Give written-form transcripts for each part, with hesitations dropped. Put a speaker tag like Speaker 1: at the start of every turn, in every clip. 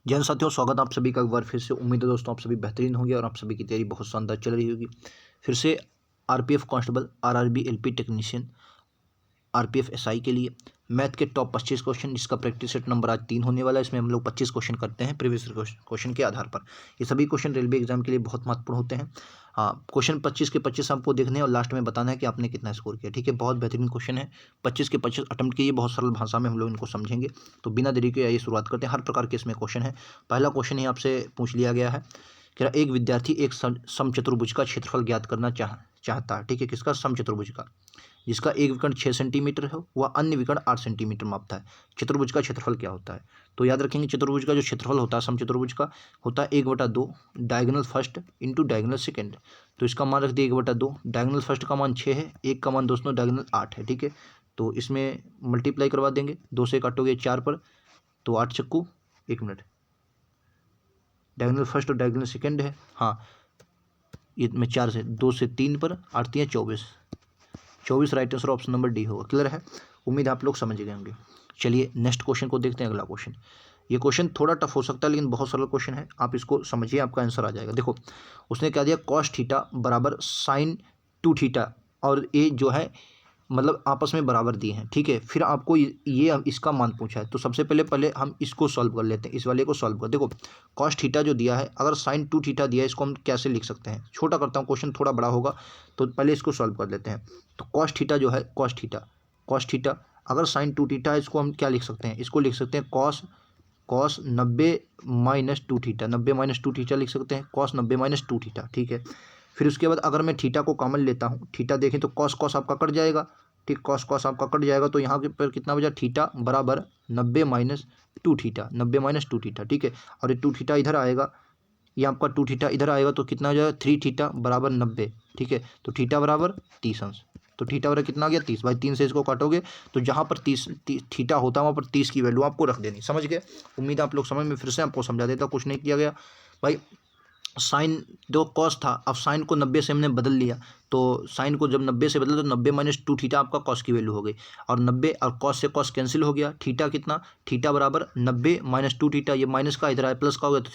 Speaker 1: जय हिंद साथियों, स्वागत है आप सभी का एक बार फिर से। उम्मीद है दोस्तों आप सभी बेहतरीन होंगे और आप सभी की तैयारी बहुत शानदार चल रही होगी। फिर से RPF constable, RRB LP technician, RPF SI के लिए मैथ के टॉप 25 क्वेश्चन, जिसका प्रैक्टिस सेट नंबर आज 3 होने वाला है। इसमें हम लोग 25 क्वेश्चन करते हैं प्रीवियस क्वेश्चन के आधार पर। ये सभी क्वेश्चन रेलवे एग्जाम के लिए बहुत महत्वपूर्ण होते हैं। हाँ, क्वेश्चन 25 के 25 आपको देखने हैं और लास्ट में बताना है कि आपने कितना स्कोर किया। ठीक है, बहुत बेहतरीन क्वेश्चन है। 25 के 25 अटेम्प्ट कीजिए, बहुत सरल भाषा में हम लोग इनको समझेंगे। तो बिना देरी के आइए शुरुआत करते हैं। हर प्रकार के इसमें क्वेश्चन है। पहला क्वेश्चन ही आपसे पूछ लिया गया है कि एक विद्यार्थी एक समचतुर्भुज का क्षेत्रफल ज्ञात करना चाहता है। ठीक है, किसका? समचतुर्भुज का, जिसका एक विकर्ण 6 सेंटीमीटर है, वह अन्य विकर्ण 8 सेंटीमीटर मापता है। चतुर्भुज का क्षेत्रफल क्या होता है? तो याद रखेंगे, चतुर्भुज का जो क्षेत्रफल होता है समचतुर्भुज का, होता है 1/2 diagonal first into diagonal second. तो इसका मान रख दिए 1/2। डायगोनल फर्स्ट का मान 6 है, एक का मान दोस्तों डायगोनल 8 है। ठीक है, तो इसमें मल्टीप्लाई करवा देंगे, 2 से काटोगे 4 पर, तो 8 चक्कू 1 मिनट। डायगोनल फर्स्ट और डायगोनल सेकेंड है, हाँ, ये में 4 से 2 से 3 पर, 8 3 24, 24 right answer option number D होगा। क्लियर है? उम्मीद आप लोग समझ गए होंगे। चलिए नेक्स्ट क्वेश्चन को देखते हैं। अगला क्वेश्चन, ये क्वेश्चन थोड़ा टफ हो सकता है लेकिन बहुत सरल क्वेश्चन है। आप इसको समझिए, आपका आंसर आ जाएगा। देखो, उसने क्या दिया, कॉस थीटा बराबर साइन 2 थीटा, और ये जो है मतलब आपस में बराबर दिए हैं। ठीक है, फिर आपको ये इसका मान पूछा है। तो सबसे पहले हम इसको सॉल्व कर लेते हैं, इस वाले को सॉल्व कर। देखो, कॉस थीटा जो दिया है, अगर साइन 2 थीटा दिया है, इसको हम कैसे लिख सकते हैं? छोटा करता हूँ, क्वेश्चन थोड़ा बड़ा होगा, तो पहले इसको सॉल्व कर लेते हैं। तो कॉस थीटा जो है, कॉस थीटा अगर साइन 2 थीटा है, इसको हम क्या लिख सकते हैं? इसको लिख सकते हैं cos cos 90 minus 2 theta, 90 minus 2 theta लिख सकते हैं, कॉस 90 माइनस 2 थीटा। ठीक है, फिर उसके बाद अगर मैं थीटा को कॉमन लेता हूँ, थीटा देखें तो कॉस कॉस आपका कट जाएगा। ठीक, कॉस कॉस आपका कट जाएगा, तो यहाँ के पर कितना बचा? थीटा बराबर 90 माइनस 2 थीटा, 90 माइनस 2 थीटा। ठीक है, और ये 2 थीटा इधर आएगा, ये आपका 2 थीटा इधर आएगा, तो कितना हो जाएगा? 3 थीटा बराबर 90। ठीक है, तो थीटा बराबर 30 अंश। तो थीटा बराबर कितना आ गया? 30। भाई 3 से इसको काटोगे तो जहाँ पर 30 थीटा होता है वहाँ पर 30 की वैल्यू आपको रख देनी। समझ गए? उम्मीद आप लोग समझ में। फिर से आपको समझा देता, कुछ नहीं किया गया भाई। साइन जो कॉस था, अब साइन को 90 से हमने बदल लिया, तो साइन को जब 90 से बदला तो 90 माइनस 2 थीटा आपका कॉस की वैल्यू हो गई, और 90 और कॉस से कॉस कैंसिल हो गया। थीटा कितना? थीटा बराबर 90 माइनस 2 थीटा, ये माइनस का इधर आया, प्लस का हो गया, तो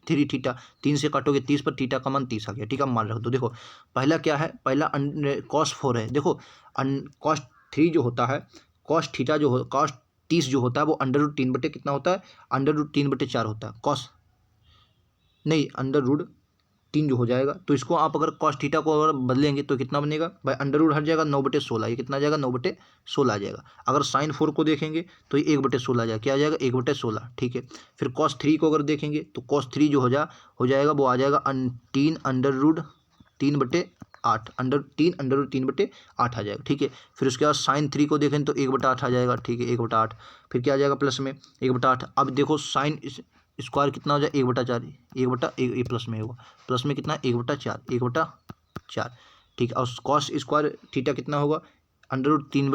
Speaker 1: 3 थीटा। 3 से काटोगे 30 पर, थीटा का मान 30 आ गया। ठीक है, मान रख दो। देखो, पहला क्या है? पहला कॉस 4 है। देखो, कॉस 3 जो होता है, कॉस थीटा जो हो, कॉस 30 जो होता है वो √3 कितना होता है? √3/4 होता है। कॉस नहीं, √3 जो हो जाएगा, तो इसको आप अगर कॉस थीटा को अगर बदलेंगे तो कितना बनेगा भाई? अंडर हट जाएगा, 9/16। ये कितना आ जाएगा? 9/16 आ जाएगा। अगर साइन 4 को देखेंगे तो ये 1/16 आ जाएगा। क्या आ जाएगा? 1/16। ठीक है, फिर कॉस 3 को अगर देखेंगे तो कॉस 3 जो हो जाएगा, वो आ जाएगा 3/3/8, √3/8 आ जाएगा। ठीक है, फिर उसके बाद साइन 3 को देखें तो 1/8 आ जाएगा। ठीक है, 1/8, फिर क्या आ जाएगा? प्लस में 1/8। अब देखो साइन स्क्वायर कितना हो जाए? 1/4, 1/1, ये प्लस में होगा, प्लस में कितना? 1/4, 1/4। ठीक है, और कॉस स्क्वायर थीटा कितना होगा? √3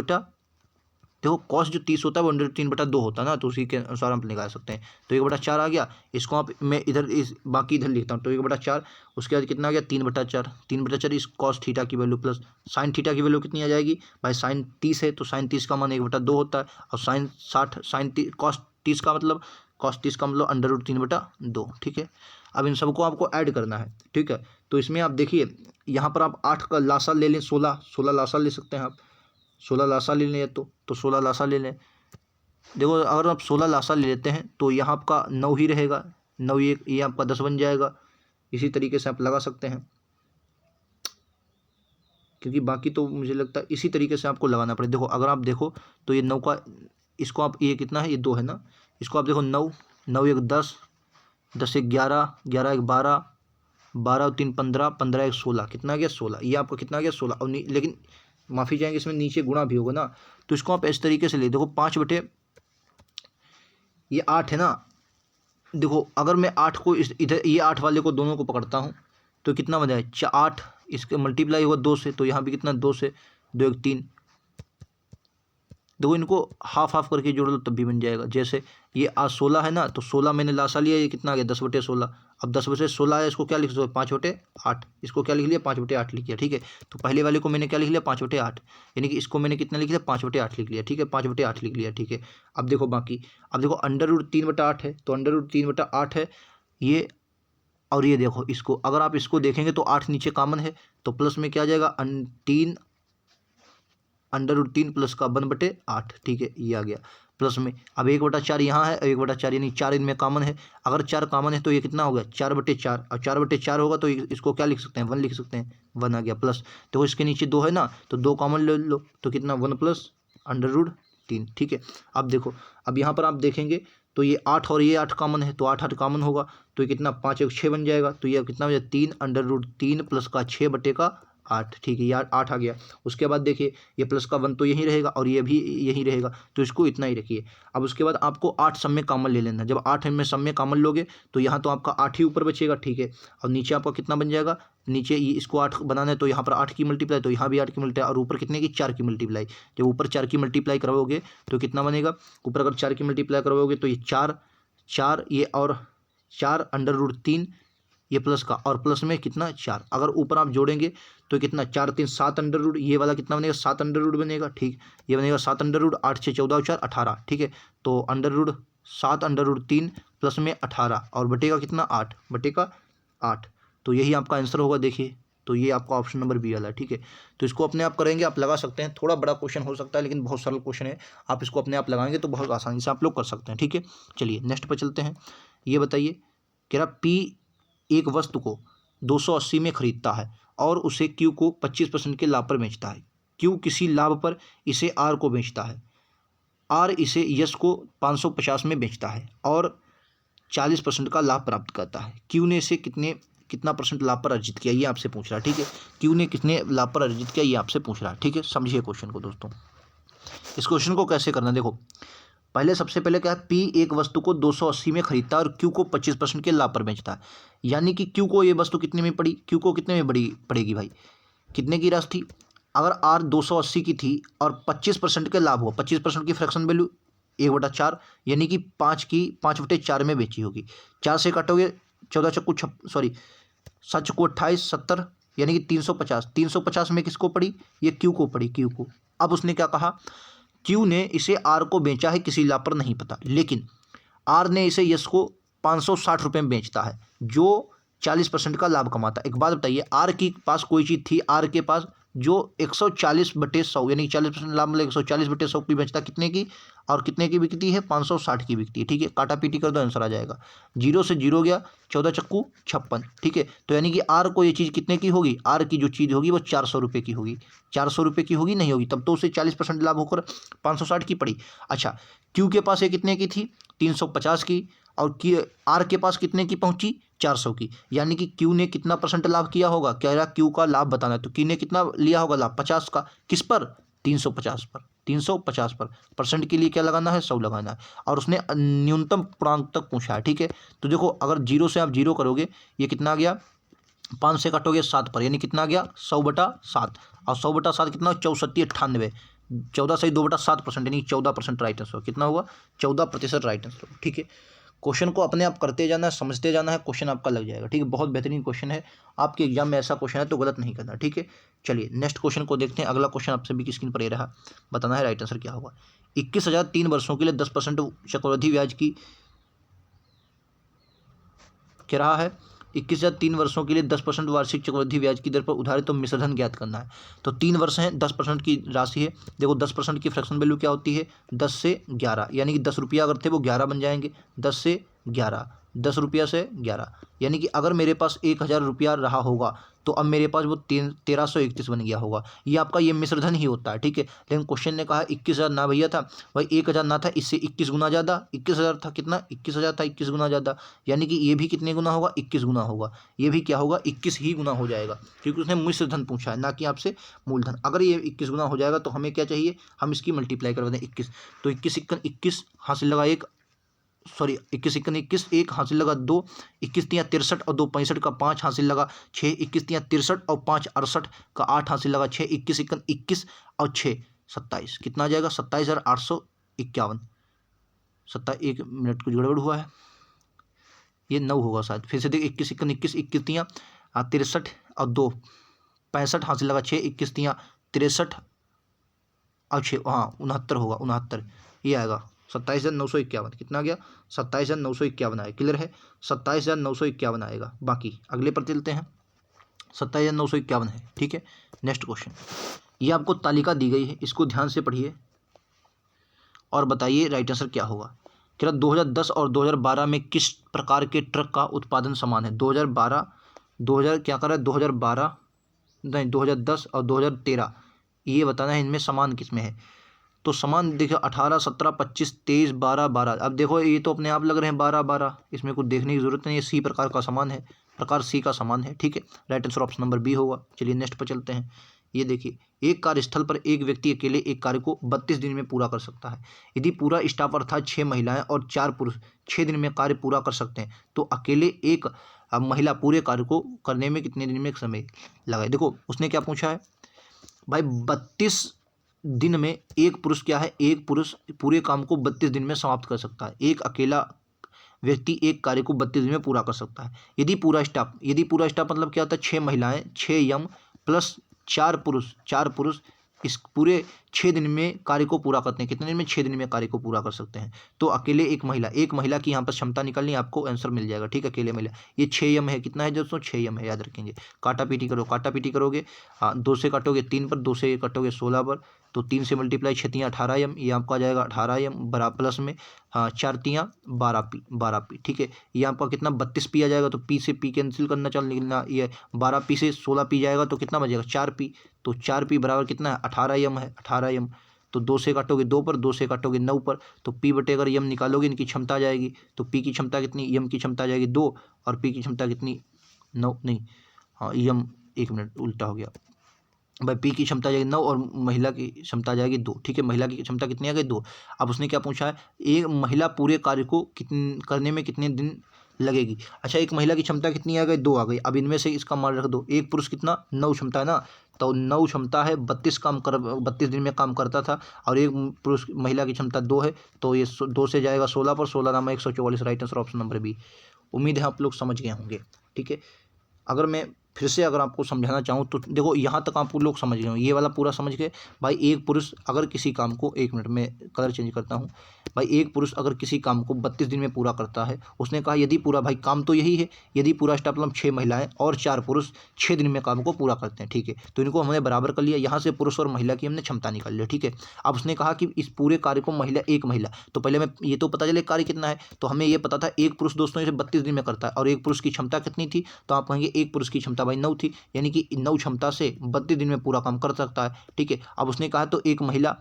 Speaker 1: देखो, कॉस जो 30 होता है वो √3/2 होता है ना, तो उसी के अनुसार हम निकाल सकते हैं। तो 1/4 आ गया, इसको आप मैं इधर इस बाकी इधर लिखता हूँ, तो 1/4। उसके बाद कितना आ गया? 3/4, 3/4 इस कॉस थीटा की वैल्यू प्लस साइन थीटा की वैल्यू कितनी आ जाएगी भाई? साइन 30 है, तो साइन 30 का मान 1/2 होता है, और साइन 60 कॉस 30 का मतलब √3/2। ठीक है, अब इन सबको आपको ऐड करना है। ठीक है, तो इसमें आप देखिए, यहाँ पर आप 8 का लासा ले लें, 16 लासा ले सकते हैं आप। 16 लासा ले लें तो 16 लासा ले लें। देखो, अगर आप 16 लासा ले लेते हैं तो यहाँ आपका 9 ही रहेगा, 9 ये आपका 10 बन जाएगा। इसी तरीके से आप लगा सकते हैं, क्योंकि बाकी तो मुझे लगता है इसी तरीके से आपको लगाना पड़ेगा। देखो, अगर आप देखो तो ये 9 का, इसको आप, ये कितना है? ये 2 है ना, इसको आप देखो, 9, 9 1 10, 10 1 11, 11 1 12, 12 3 15, 15 1 16, कितना आ गया? 16। ये आपका कितना आ गया? 16। और लेकिन माफ़ी चाहेंगे, इसमें नीचे गुणा भी होगा ना, तो इसको आप इस तरीके से ले। देखो, 5 बटे ये 8 है ना। देखो, अगर मैं 8 को इस इधर, ये 8 वाले को दोनों को पकड़ता हूँ तो कितना बन जाए? 8, इसके मल्टीप्लाई हुआ 2 से, तो यहाँ भी कितना? 2 से 2 1 3। देखो, इनको हाफ हाफ करके जोड़ लो तब भी बन जाएगा। जैसे ये आज 16 है ना, तो 16 मैंने लासा लिया, ये कितना आ गया 10/16। अब 10/16 है, इसको क्या लिख सकते हो 5/8, इसको क्या लिख लिया 5/8 लिख लिया, ठीक है। तो पहले वाले को मैंने क्या लिख लिया 5/8, यानी कि इसको मैंने कितना लिख लिया 5/8 लिख लिया, ठीक है, 5/8 लिख लिया, ठीक है। अब देखो बाकी, अब देखो √3/8 है, तो √3/8 है ये, और ये देखो इसको अगर आप इसको देखेंगे तो 8 नीचे कॉमन है, तो प्लस में क्या आ जाएगा 3 √3 प्लस का 1/8, ठीक है, ये आ गया प्लस में। अब 1/4 यहाँ है, 1/4 यानी 4 इनमें कॉमन है, अगर 4 कॉमन है तो ये कितना हो गया 4/4, और 4/4 होगा तो इसको क्या लिख सकते हैं 1 लिख सकते हैं, 1 आ गया प्लस। तो इसके नीचे 2 है ना, तो 2 कॉमन ले लो, तो कितना 1 प्लस √3, ठीक है। अब देखो, अब यहाँ पर आप देखेंगे तो ये 8 और ये 8 कॉमन है, तो 8 कॉमन होगा, तो ये कितना 5 1 6 बन जाएगा, तो ये कितना हो जाएगा 3 प्लस का 6/8, ठीक है, ये 8 आ गया। उसके बाद देखिए ये प्लस का 1 तो यहीं रहेगा और ये भी यहीं रहेगा, तो इसको इतना ही रखिए। अब उसके बाद आपको 8 सब में कॉमन ले लेना, जब 8 में सब में कॉमन लोगे तो यहाँ तो आपका 8 ही ऊपर बचेगा, ठीक है। और नीचे आपका कितना बन जाएगा, नीचे ये इसको 8 बनाना है तो यहाँ पर 8 की मल्टीप्लाई, तो यहाँ भी 8 की मल्टीप्लाई, और ऊपर कितने की 4 की मल्टीप्लाई। जब ऊपर 4 की मल्टीप्लाई करवाओगे तो कितना बनेगा, ऊपर अगर 4 की मल्टीप्लाई करवाओगे तो ये 4 ये और 4 √3 ये प्लस का, और प्लस में कितना 4, अगर ऊपर आप जोड़ेंगे तो कितना 4 3 7 ये वाला कितना बनेगा 7 बनेगा, ठीक, ये बनेगा 7 8 6 14 4 18, ठीक है। तो √7 प्लस में 18 और बटेगा कितना 8/8, तो यही आपका आंसर होगा। देखिए तो ये आपका ऑप्शन नंबर बी वाला है, ठीक है। तो इसको अपने आप करेंगे, आप लगा सकते हैं, थोड़ा बड़ा क्वेश्चन हो सकता है लेकिन बहुत सरल क्वेश्चन है, आप इसको अपने आप लगाएंगे तो बहुत आसानी से आप लोग कर सकते हैं, ठीक है। चलिए नेक्स्ट पर चलते हैं। ये बताइए, कह रहा पी एक वस्तु को 280 में खरीदता है और उसे क्यू को 25% के लाभ पर बेचता है। क्यू किसी लाभ पर इसे आर को बेचता है, आर इसे यस को 550 में बेचता है और 40% का लाभ प्राप्त करता है। क्यू ने इसे कितना परसेंट लाभ पर अर्जित किया, ये आपसे पूछ रहा है, ठीक है। क्यू ने कितने लाभ पर अर्जित किया, ये आपसे पूछ रहा है, ठीक है। समझिए क्वेश्चन को दोस्तों। इस क्वेश्चन को कैसे करना, देखो पहले सबसे पहले क्या है, पी एक वस्तु को 280 में खरीदता है और क्यू को 25% के लाभ पर बेचता है, यानी कि क्यू को ये वस्तु कितने में पड़ी, क्यू को कितने में पड़ेगी भाई, कितने की राशि थी, अगर आर 280 की थी और 25% के लाभ हुआ, 25% की फ्रैक्शन वैल्यू 1/4, यानी कि 5/4 में बेची होगी। 4 से काटोगे 14 चक्कू 7 चक्कू 28 70, यानी कि 350 में किसको पड़ी, ये क्यू को पड़ी, क्यू को। अब उसने क्या कहा, क्यू ने इसे आर को बेचा है, किसी लाभ पर नहीं पता, लेकिन आर ने इसे यस को 560 रुपये में बेचता है, जो 40% का लाभ कमाता है। एक बात बताइए, आर के पास कोई चीज़ थी, आर के पास जो 140/100 यानी 40% लाभ, मतलब 140/100 की बेचता, कितने की, और कितने की बिकती है 560 की बिकती है, ठीक है। काटा पीटी कर दो, आंसर आ जाएगा। 0 से 0 गया, 14 चक्कू 56, ठीक है। तो यानी कि आर को ये चीज़ कितने की होगी, आर की जो चीज़ होगी वो 400 रुपये की होगी, 400 रुपये की होगी, नहीं होगी, तब तो उसे 40% लाभ होकर 560 की पड़ी। अच्छा, क्यू के पास ये कितने की थी 350 की, और आर के पास कितने की पहुंची 400 की, यानी कि क्यू ने कितना परसेंट लाभ किया होगा, कह रहा क्यू का लाभ बताना है, तो क्यू ने कितना लिया होगा लाभ 50 का, किस पर 350 पर, 350 पर, परसेंट के लिए क्या लगाना है 100 लगाना है, और उसने न्यूनतम पूर्णांक तक पूछा है, ठीक है। तो देखो अगर 0 से आप 0 करोगे, ये कितना आ गया, 5 से काटोगे 7 पर, यानी कितना आ गया 100/7, और 100/7 कितना 64 98, 14 से 2/7%, यानी 14% राइट आंसर, कितना हुआ 14% राइट आंसर, ठीक है। क्वेश्चन को अपने आप करते जाना है, समझते जाना है, क्वेश्चन आपका लग जाएगा, ठीक है। बहुत बेहतरीन क्वेश्चन है, आपके एग्जाम में ऐसा क्वेश्चन है तो गलत नहीं करना, ठीक है। चलिए नेक्स्ट क्वेश्चन को देखते हैं। अगला क्वेश्चन आप सभी की स्क्रीन पर ये रहा, बताना है राइट आंसर क्या होगा। 21,000 3 वर्षों के लिए 10% चक्रवृद्धि ब्याज की, क्या रहा है 21,000 3 वर्षों के लिए 10% वार्षिक चक्रवृद्धि ब्याज की दर पर उधारित तो मिश्रधन ज्ञात करना है। तो 3 वर्ष हैं, 10% की राशि है। देखो 10% की फ्रैक्शन वैल्यू क्या होती है 10 से 11, यानी कि 10 रुपया अगर थे वो 11 बन जाएंगे, 10 से 11, 10 रुपया से 11, यानी कि अगर मेरे पास 1,000 रुपया रहा होगा तो अब मेरे पास वो 1331 बन गया होगा। ये आपका ये मिश्रधन ही होता है, ठीक है। लेकिन क्वेश्चन ने कहा 21,000 ना भैया था भाई, 1,000 ना था, इससे 21 गुना ज़्यादा, 21,000 था, कितना 21,000 था, 21 गुना ज़्यादा, यानी कि ये भी कितने गुना होगा 21 गुना होगा, ये भी क्या होगा 21 ही गुना हो जाएगा, क्योंकि उसने मिश्रधन पूछा है ना कि आपसे मूलधन। अगर ये 21 गुना हो जाएगा तो हमें क्या चाहिए, हम इसकी मल्टीप्लाई करवा दें 21, तो 21 × 21 हासिल लगा 1, सॉरी 21 × 21 1 हासिल लगा 2, 21 × 63 और 2 65 का 5 हासिल लगा 6, 21 × 63 और 5 68 का 8 हासिल लगा 6, 21 × 21 और 6 27, कितना आ जाएगा 27,851, एक मिनट कुछ गड़बड़ हुआ है, ये 9 होगा शायद। फिर से देख 21 इक्कीस 21 21 तियाँ 63 और 2 65 हासिल लगा 6 21 तियाँ 63 और 6 हाँ 69 होगा 69 ये आएगा 27,951 कितना गया 27,951 आएगा। क्लियर है 27,951 आएगा। बाकी अगले पर चलते हैं 27,951 है। ठीक है नेक्स्ट क्वेश्चन, ये आपको तालिका दी गई है, इसको ध्यान से पढ़िए और बताइए राइट आंसर क्या होगा। कह रहा 2010 और 2012 में किस प्रकार के ट्रक का उत्पादन समान है। 2012 क्या कर रहा है 2012 नहीं 2010 और 2013 ये बताना है इनमें समान किस में है। तो समान देखो 18 17 25 23 12 12। अब देखो ये तो अपने आप लग रहे हैं 12 12, इसमें कुछ देखने की जरूरत नहीं है। सी प्रकार का समान है, प्रकार सी का समान है। ठीक है right answer option number B होगा। चलिए नेक्स्ट पर चलते हैं। ये देखिए एक कार्यस्थल पर एक व्यक्ति अकेले एक कार्य को 32 दिन में पूरा कर सकता है। यदि पूरा स्टाफ अर्थात 6 महिलाएं और 4 पुरुष 6 दिन में कार्य पूरा कर सकते हैं तो अकेले एक महिला पूरे कार्य को करने में कितने दिन में समय लगाए। देखो उसने क्या पूछा है भाई 32 दिन में एक पुरुष क्या है, एक पुरुष पूरे काम को 32 दिन में समाप्त कर सकता है। एक अकेला व्यक्ति एक कार्य को 32 दिन में पूरा कर सकता है। यदि पूरा स्टाफ मतलब क्या होता है 6 महिलाएं 6 यम प्लस 4 पुरुष इस पूरे 6 दिन में कार्य को पूरा करते हैं। कितने दिन में 6 दिन में कार्य को पूरा कर सकते हैं। तो अकेले एक महिला की यहाँ पर क्षमता निकालनी है, आपको आंसर मिल जाएगा। ठीक है अकेले महिला ये 6 यम है। कितना है दोस्तों 6 यम है, याद रखेंगे। काटा पीटी करोगे 2 से काटोगे 3 पर, 2 से काटोगे 16 पर, तो 3 से मल्टीप्लाई 6 तियाँ 18 यम, ये आपका आ जाएगा 18 यम बराबर प्लस में 4 तियाँ 12 पी। ठीक है ये आपका कितना 32 पी आ जाएगा। तो पी से पी कैंसिल करना चल निकलना, ये 12 पी से 16 पी जाएगा तो कितना बचेगा 4 पी। तो 4 पी बराबर कितना है 18 यम है, 18 यम। तो 2 से काटोगे 2 पर, 2 से काटोगे 9 पर, तो पी बटे अगर यम निकालोगे इनकी क्षमता आ जाएगी। तो पी की क्षमता कितनी, यम की क्षमता आ जाएगी 2 और पी की क्षमता कितनी 9 नहीं हाँ यम एक मिनट उल्टा हो गया भाई। पी की क्षमता आ जाएगी 9 और महिला की क्षमता आ जाएगी 2। ठीक है महिला की क्षमता कितनी आ गई 2। अब उसने क्या पूछा है एक महिला पूरे कार्य को करने में कितने दिन लगेगी। अच्छा एक महिला की क्षमता कितनी आ गई 2 आ गई। अब इनमें से इसका मान रख दो। एक पुरुष कितना 9 क्षमता है ना, तो 9 क्षमता है 32 दिन में काम करता था, और एक पुरुष महिला की क्षमता 2 है, तो ये 2 से जाएगा 16 पर, 16 नामा 144 right answer option number B. उम्मीद है आप लोग समझ गए होंगे। ठीक है अगर मैं फिर से अगर आपको समझाना चाहूँ तो देखो यहाँ तक आप लोग समझ गए हो, ये वाला पूरा समझ गए भाई। एक पुरुष अगर किसी काम को, एक मिनट में कलर चेंज करता हूँ भाई, एक पुरुष अगर किसी काम को 32 दिन में पूरा करता है, उसने कहा यदि पूरा, भाई काम तो यही है, यदि पूरा स्टाफ मतलब 6 महिलाएं और 4 पुरुष 6 दिन में काम को पूरा करते हैं। ठीक है तो इनको हमने बराबर कर लिया, यहाँ से पुरुष और महिला की हमने क्षमता निकाल लिया। ठीक है अब उसने कहा कि इस पूरे कार्य को एक महिला, तो पहले मैं ये तो पता चले कार्य कितना है, तो हमें ये पता था एक पुरुष दोस्तों इसे 32 दिन में करता है, और एक पुरुष की क्षमता कितनी थी, तो आप कहेंगे एक पुरुष की क्षमता भाई 9 थी, यानी कि 9 क्षमता से 32 दिन में पूरा काम कर सकता है। ठीक है अब उसने कहा तो एक महिला,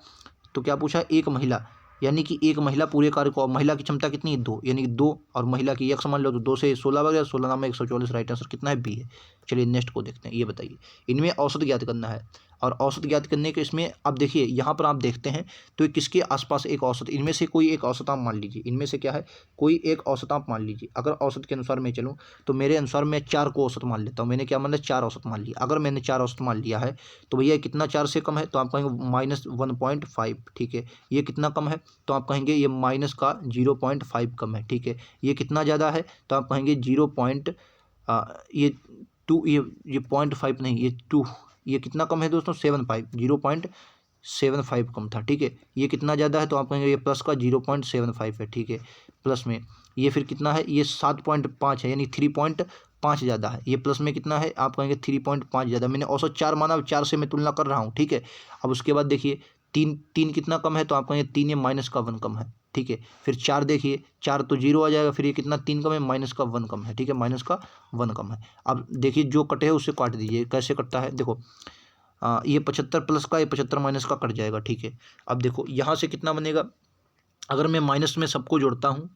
Speaker 1: तो क्या पूछा एक महिला, यानी कि एक महिला पूरे कार्य को, महिला की क्षमता कितनी है 2, यानी कि 2 और महिला की एक मान लो तो 2 से 16 वगैरह 16 नाम 144 राइट आंसर कितना है बी है। चलिए नेक्स्ट को देखते हैं। ये बताइए इनमें औसत ज्ञात करना है, और औसत ज्ञात करने के इसमें अब देखिए यहाँ पर आप देखते हैं तो किसके आसपास एक औसत, इनमें से कोई एक औसत आप मान लीजिए, इनमें से क्या है कोई एक औसत आप मान लीजिए। अगर औसत के अनुसार मैं चलूँ तो मेरे अनुसार मैं 4 को औसत मान लेता हूँ। मैंने क्या मान लिया 4 औसत मान लिया। अगर मैंने 4 औसत मान लिया है तो भैया कितना 4 से कम है, तो आप कहेंगे -1.5। ठीक है ये कितना कम है, तो आप कहेंगे ये माइनस का 0.5 कम है। ठीक है ये कितना ज़्यादा है, तो आप कहेंगे ये 2, ये 0.5 नहीं ये 2, ये कितना कम है दोस्तों 0.75 कम था। ठीक है ये कितना ज़्यादा है, तो आप कहेंगे ये प्लस का 0.75 है। ठीक है प्लस में ये फिर कितना है, ये 7.5 है, यानी 3.5 ज़्यादा है। ये प्लस में कितना है, आप कहेंगे 3.5 ज़्यादा। मैंने औसत 4 माना, 4 से मैं तुलना कर रहा हूँ। ठीक है अब उसके बाद देखिए 3 कितना कम है, तो आप कहेंगे 3 ये माइनस का 1 कम है। ठीक है फिर 4 देखिए 4 तो 0 आ जाएगा, फिर ये कितना 3 कम है, माइनस का 1 कम है। ठीक है माइनस का 1 कम है। अब देखिए जो कटे है उससे काट दीजिए, कैसे कटता है देखो ये 75 प्लस का, ये 75 माइनस का कट जाएगा। ठीक है अब देखो यहाँ से कितना बनेगा, अगर मैं माइनस में सबको जोड़ता हूँ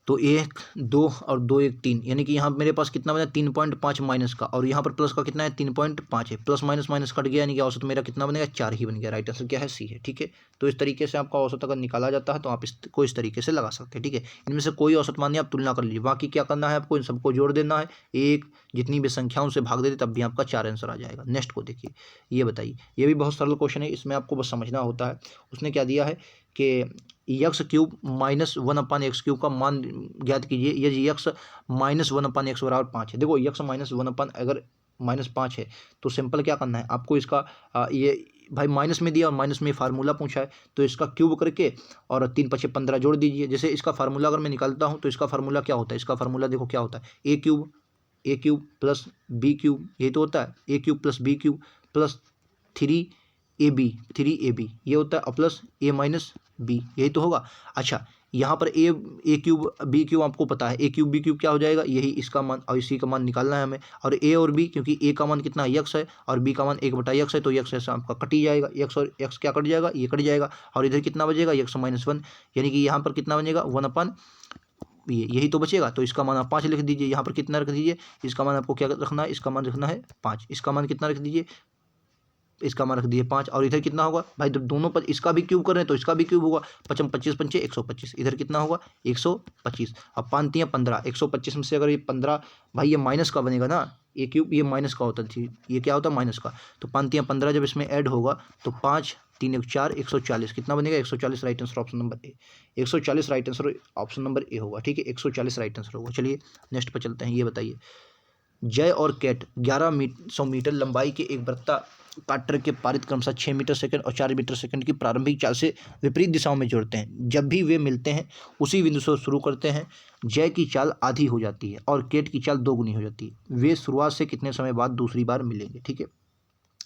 Speaker 1: तो 1 2 और 2 1 3, यानी कि यहाँ मेरे पास कितना बना 3.5 माइनस का, और यहाँ पर प्लस का कितना है 3.5 है। प्लस माइनस माइनस कट गया, यानी कि औसत मेरा कितना बनेगा 4 ही बन गया। राइट आंसर क्या है सी है। ठीक है तो इस तरीके से आपका औसत अगर निकाला जाता है तो आप इसको इस तरीके से लगा सकते हैं। ठीक है इनमें से कोई औसत मानिए आप तुलना कर लीजिए, बाकी क्या करना है आपको इन सबको जोड़ देना है, एक जितनी भी संख्याओं से भाग देते तब भी आपका 4 आंसर आ जाएगा। नेक्स्ट को देखिए, ये बताइए, ये भी बहुत सरल क्वेश्चन है, इसमें आपको बस समझना होता है। उसने क्या दिया है कि यक्स क्यूब माइनस 1/x³ का मान ज्ञात कीजिए यदि यक्स माइनस 1/x बराबर 5 है। देखो यक्स माइनस 1 अगर -5 है तो सिंपल क्या करना है आपको, इसका ये भाई माइनस में दिया और माइनस में फार्मूला पूछा है तो इसका क्यूब करके और 3 × 5 = 15 जोड़ दीजिए। जैसे इसका फार्मूला अगर मैं निकालता हूँ तो इसका फार्मूला क्या होता है, इसका फार्मूला देखो क्या होता है, a cube plus b cube, यही तो होता है, a cube plus b cube plus 3ab ये होता है, और प्लस a माइनस बी, यही तो होगा। अच्छा यहाँ पर ए क्यूब बी क्यूब आपको पता है, ए क्यूब बी क्यूब क्या हो जाएगा, यही इसका मान और इसी का मान निकालना है हमें। और ए और बी, क्योंकि ए का मान कितना यक्स है और बी का मान 1/x है तो यक्स ऐसा आपका कट ही जाएगा, यक्स और यक्स क्या कट जाएगा, ये कट जाएगा। और इधर कितना बचेगा, यक्स माइनस 1, यानी कि यहाँ पर कितना बनेगा 1/, यही तो बचेगा। तो इसका मान आप 5 लिख दीजिए, यहाँ पर कितना रख दीजिए, इसका मान आपको क्या रखना है, इसका मान रखना है 5, इसका मान कितना रख दीजिए, इसका मान रख दिए 5। और इधर कितना होगा भाई, जब दोनों पर इसका भी क्यूब कर रहे हैं तो इसका भी क्यूब होगा, 5 × 5 = 25, 125, इधर कितना होगा 125। अब 5 × 3 = 15, 125 में से अगर ये 15 भाई ये माइनस का बनेगा ना, ये क्यूब ये माइनस का होता है, ये क्या होता है माइनस का, तो 5 × 3 = 15 जब इसमें ऐड होगा तो 5 × 3 = 4, 140 कितना बनेगा 140, right answer option number A, 140 right answer option number A होगा। ठीक है 140 राइट आंसर होगा। चलिए नेक्स्ट पर चलते हैं। ये बताइए जय और कैट 1100 मीटर लंबाई के एक वृत्ता काटर के पारित क्रमशः 6 मीटर सेकंड और 4 मीटर सेकंड की प्रारंभिक चाल से विपरीत दिशाओं में जोड़ते हैं। जब भी वे मिलते हैं उसी बिंदु से शुरू करते हैं, जय की चाल आधी हो जाती है और केट की चाल 2 गुनी हो जाती है। वे शुरुआत से कितने समय बाद दूसरी बार मिलेंगे। ठीक है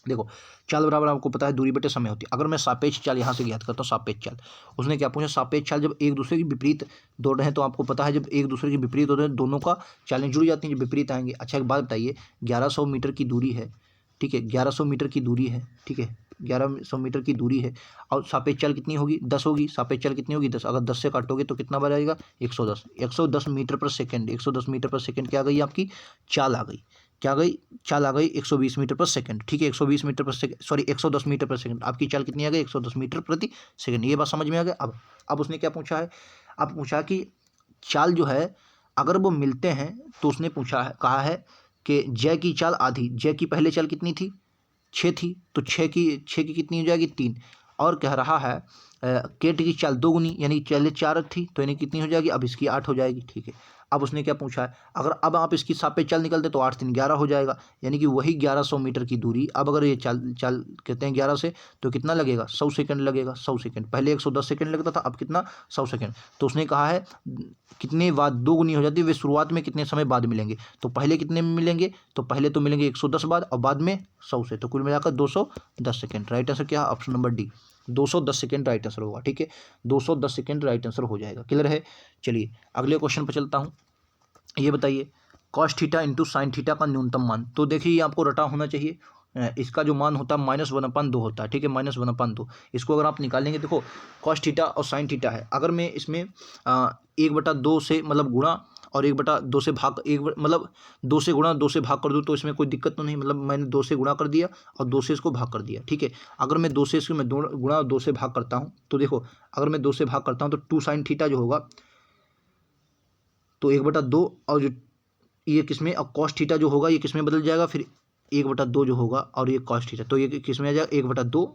Speaker 1: देखो चाल बराबर आपको पता है दूरी बटे समय होती है। अगर मैं सापेक्ष चाल यहाँ से ज्ञात करता हूँ, सापेक्ष चाल उसने क्या पूछा, सापेक्ष चाल जब एक दूसरे के विपरीत दौड़ रहे हैं तो आपको पता है जब एक दूसरे के विपरीत होते हैं दोनों का चालें जुड़ जाती हैं, जब विपरीत आएंगे। अच्छा एक बात बताइए 1100 मीटर की दूरी है, ठीक है 1100 मीटर की दूरी है, ठीक है 1100 मीटर की दूरी है और सापेक्ष चाल कितनी होगी 10 होगी, सापेक्ष चाल कितनी होगी 10, अगर 10 से काटोगे तो कितना बचेगा 110, 110 मीटर पर सेकंड, 110 मीटर पर सेकंड क्या आ गई आपकी चाल आ गई, क्या गई चाल आ गई 120 मीटर पर सेकंड। ठीक है 120 मीटर पर सेकंड, सॉरी 110 मीटर पर सेकंड, आपकी चाल कितनी आ गई 110 मीटर प्रति सेकंड। ये बात समझ में आ गया। अब उसने क्या पूछा है, अब पूछा कि चाल जो है अगर वो मिलते हैं तो उसने पूछा है, कहा है कि जय की चाल आधी, जय की पहले चाल कितनी थी 6 थी तो 6 की कितनी हो जाएगी 3, और कह रहा है केट की चाल 2 गुनी यानी पहले 4 थी तो यानी कितनी हो जाएगी अब इसकी 8 हो जाएगी। ठीक है अब उसने क्या पूछा है, अगर अब आप इसकी सापेक्ष चाल निकलते तो 8 × 3 = 11 हो जाएगा, यानी कि वही 1100 मीटर की दूरी अब अगर ये चाल कहते हैं 11 से तो कितना लगेगा 100 सेकंड लगेगा, 100 सेकंड, पहले 110 सेकंड लगता था अब कितना 100 सेकंड। तो उसने कहा है कितने बाद 2 गुनी हो जाती है, वे शुरुआत में कितने समय बाद मिलेंगे, तो पहले कितने में मिलेंगे, तो पहले तो मिलेंगे 110 बाद और बाद में 100 से, तो कुल मिलाकर 210 सेकंड। राइट आंसर क्या है option number D, 210 second right answer होगा। ठीक है 210 सेकंड राइट आंसर हो जाएगा। क्लियर है। चलिए अगले क्वेश्चन पर चलता हूँ। ये बताइए cos theta into sine theta का न्यूनतम मान, तो देखिए ये आपको रटा होना चाहिए, इसका जो मान होता है -1/2 होता है। ठीक है -1/2, इसको अगर आप निकालेंगे देखो cos थीटा और साइन थीटा है, अगर मैं इसमें 1/2 से मतलब गुणा और 1/2 से भाग मतलब 2 से गुणा 2 से भाग कर दूँ तो इसमें कोई दिक्कत तो नहीं, मतलब मैंने 2 से गुणा कर दिया और 2 से इसको भाग कर दिया। ठीक है अगर मैं 2 से इसको मैं गुणा और 2 से भाग करता हूँ तो देखो अगर मैं 2 से भाग करता हूँ तो 2 sin थीटा जो होगा तो 1/2 और जो ये किसमें अब cos थीटा जो होगा ये किसमें बदल जाएगा फिर 1/2 जो होगा और ये cos थीटा, तो ये किसमें आ जाएगा 1/2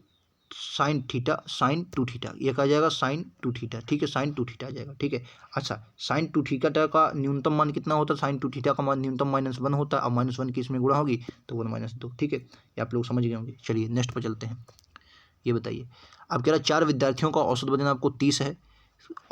Speaker 1: साइन थीटा sin 2 थीटा, ये कहा जाएगा sin 2 थीटा। ठीक है sin 2 थीटा आ जाएगा। ठीक है अच्छा sin 2 थीटा का न्यूनतम मान कितना होता है, sin 2 थीटा का मान न्यूनतम -1 होता है और -1 की इसमें गुणा होगी तो 1 - 2। ठीक है ये आप लोग समझ गए होंगे। चलिए नेक्स्ट पर चलते हैं। ये बताइए अब कह रहा है 4 विद्यार्थियों का औसत वजन आपको 30 है,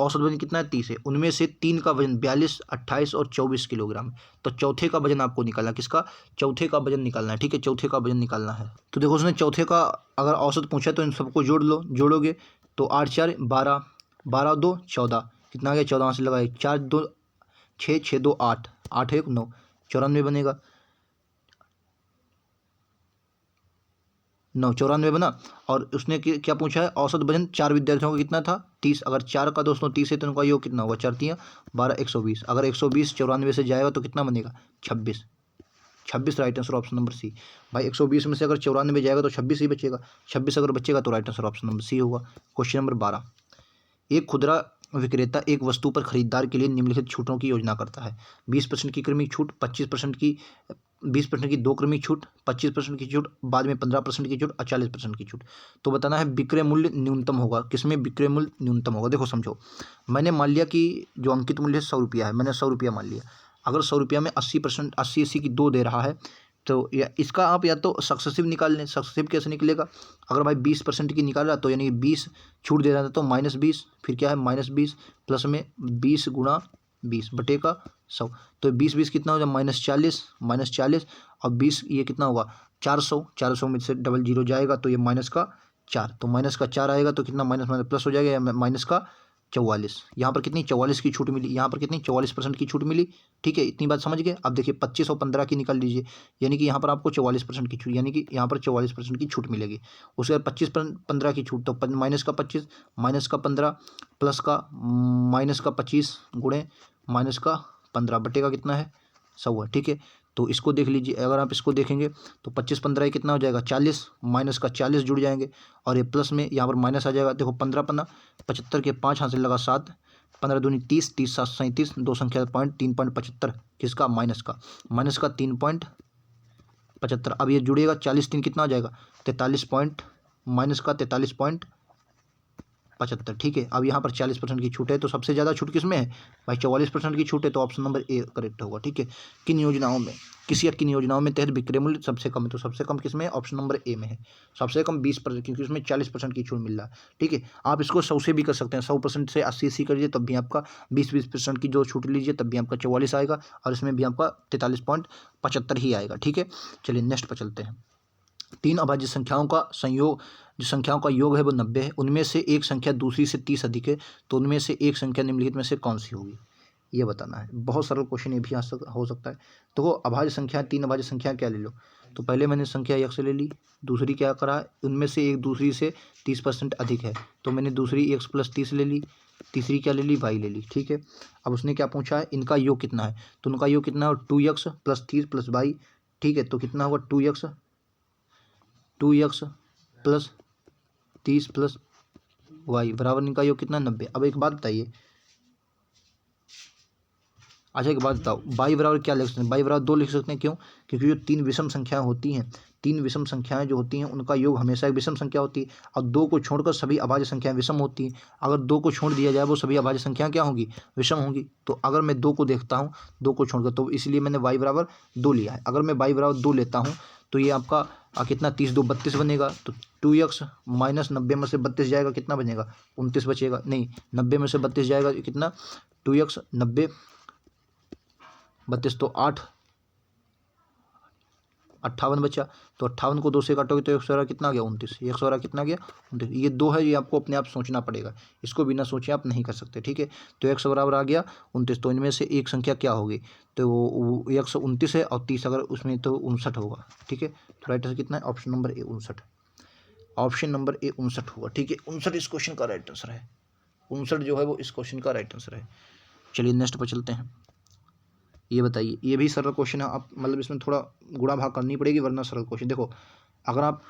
Speaker 1: औसत वजन कितना है 30 है, उनमें से 3 का वजन 42, 28 और 24 किलोग्राम है, तो चौथे का वजन आपको निकालना है, किसका चौथे का वजन निकालना है। ठीक है चौथे का वजन निकालना है, तो देखो उसने चौथे का अगर औसत पूछा तो इन सबको जोड़ लो, जोड़ोगे तो 8 × 4 = 12, 12 × 2 = 14, कितना आ गया 14 से लगाए 4 × 2 = 6, 6 × 2 = 8, 8 × 1 = 9, 94 बनेगा, 94 बना। और उसने क्या पूछा है औसत वजन 4 विद्यार्थियों का कितना था 30, अगर 4 का दोस्तों 30 है तो उनका योग कितना होगा 4 × 3 = 12, 120, अगर 120 94 से जाएगा तो कितना बनेगा 26, 26 right answer option number C. भाई 120 में से अगर 94 जाएगा तो 26 ही बचेगा, 26 अगर बचेगा तो right answer option number C होगा। क्वेश्चन नंबर 12, एक खुदरा विक्रेता एक वस्तु पर खरीदार के लिए निम्नलिखित छूटों की योजना करता है, 20% की क्रमिक छूट, 25% की 20% की 2 क्रमिक छूट, 25% की छूट, बाद में 15% की छूट और 40% की छूट। तो बताना है विक्रय मूल्य न्यूनतम होगा, किसमें विक्रय मूल्य न्यूनतम होगा। देखो समझो, मैंने मान लिया कि जो अंकित मूल्य 100 रुपया है, मैंने 100 रुपया मान लिया। अगर 100 रुपया में 80% 80 की 2 दे रहा है, तो या इसका आप या तो सक्सेसिव निकाल लें। सक्सेसिव कैसे निकलेगा, अगर भाई 20% की निकाल रहा तो यानी कि 20 छूट दे रहा था तो -20, फिर क्या है -20 प्लस में 20 गुणा 20 बटे का 100, तो 20 कितना हो जाए -40 और 20 ये कितना होगा 400 में से डबल जीरो जाएगा तो ये -4, तो -4 आएगा तो कितना माइनस माइनस प्लस हो जाएगा, या -44। यहाँ पर कितनी 44 की छूट मिली, यहाँ पर कितनी 44% की छूट मिली। ठीक है, इतनी बात समझ गए। अब देखिए 25 और 15 की निकाल लीजिए, यानी कि यहाँ पर आपको 44% की छूट, यानी कि यहाँ पर 44% की छूट मिलेगी। उसके बाद 25-15 की छूट, तो -25 -15 प्लस का -25 गुणे -15 बटे का कितना है 100 है। ठीक है, तो इसको देख लीजिए, अगर आप इसको देखेंगे तो 25-15 ये कितना हो जाएगा 40, -40 जुड़ जाएंगे और ये प्लस में यहाँ पर माइनस आ जाएगा। देखो 15-15 75 के 5 हाथ से लगा 7, 15 दूनी 30, 30 7 37, दो संख्या पॉइंट 3.75 किसका माइनस का 3.75। अब ये जुड़ेगा 40 3 कितना हो जाएगा 43 पॉइंट -43.75। ठीक है, अब यहाँ पर 40% की छूट है, तो सबसे ज़्यादा छूट किस में है भाई 44% की छूट है, तो ऑप्शन नंबर ए करेक्ट होगा। ठीक है, किन योजनाओं में, किन योजनाओं में तहत विक्रय मूल्य सबसे कम है, तो सबसे कम किस में है, ऑप्शन नंबर ए में है। सबसे कम 20%, क्योंकि उसमें 40% की छूट मिल रहा है। ठीक है, आप इसको 100 से भी कर सकते हैं, 100% से 80 करिए तब भी आपका 20% की जो छूट लीजिए तब भी आपका 44 आएगा और इसमें भी आपका 43.75 ही आएगा। ठीक है, चलिए नेक्स्ट पर चलते हैं। 3 अभाज्य संख्याओं का संयोग, जो संख्याओं का योग है वो 90 है, उनमें से एक संख्या दूसरी से 30 अधिक है, तो उनमें से एक संख्या निम्नलिखित में से कौन सी होगी, ये बताना है। बहुत सरल क्वेश्चन ये भी हो सकता है। तो वो अभाज्य संख्या, 3 अभाज्य संख्या क्या ले लो, तो पहले मैंने संख्या x ले ली, दूसरी क्या करा, उनमें से एक दूसरी से 30% अधिक है, तो मैंने दूसरी x + 30 ले ली, तीसरी क्या ले ली y ले ली। ठीक है, अब उसने क्या पूछा है, इनका योग कितना है, तो उनका योग कितना है 2x + 30 + y। ठीक है, तो कितना होगा 2x + 30 + y बराबर इनका योग कितना 90। अब एक बात बताइए, अच्छा एक बात बताओ, y बराबर क्या लिख सकते हैं, y बराबर 2 लिख सकते हैं, क्यों, क्योंकि जो 3 विषम संख्याएं होती हैं, 3 विषम संख्याएं जो होती हैं उनका योग हमेशा एक विषम संख्या होती है, और 2 को छोड़कर सभी अभाज्य संख्याएं विषम होती हैं। अगर 2 को छोड़ दिया जाए वो सभी अभाज्य संख्याएं क्या होंगी, विषम होंगी। तो अगर मैं 2 को देखता हूँ, 2 को छोड़कर, तो इसलिए मैंने y बराबर 2 लिया है। अगर मैं y बराबर 2 लेता हूँ तो ये आपका कितना 30 2 32 बनेगा, तो 2x - 90 में से 32 जाएगा, कितना बनेगा 29 बचेगा, नहीं 90 में से 32 जाएगा कितना 2x 90 32 तो 8 58 बचा, तो 58 को 2 से काटोगे तो 112 कितना आ गया 29, 112 कितना गया 29। ये 2 है, ये आपको अपने आप सोचना पड़ेगा, इसको बिना सोचे आप नहीं कर सकते। ठीक है, तो 100 बराबर आ गया 29, तो इनमें से एक संख्या क्या होगी, तो 129 है और 30 अगर उसमें तो 59 होगा। ठीक है, तो राइट आंसर कितना है, option number A 59, option number A 59 होगा। ठीक है, 59 इस क्वेश्चन का राइट आंसर है, 59 जो है वो इस क्वेश्चन का राइट आंसर है। चलिए नेक्स्ट पर चलते हैं। ये बताइए, ये भी सरल क्वेश्चन है, आप मतलब इसमें थोड़ा गुणा भाग करनी पड़ेगी वरना सरल क्वेश्चन। देखो अगर आप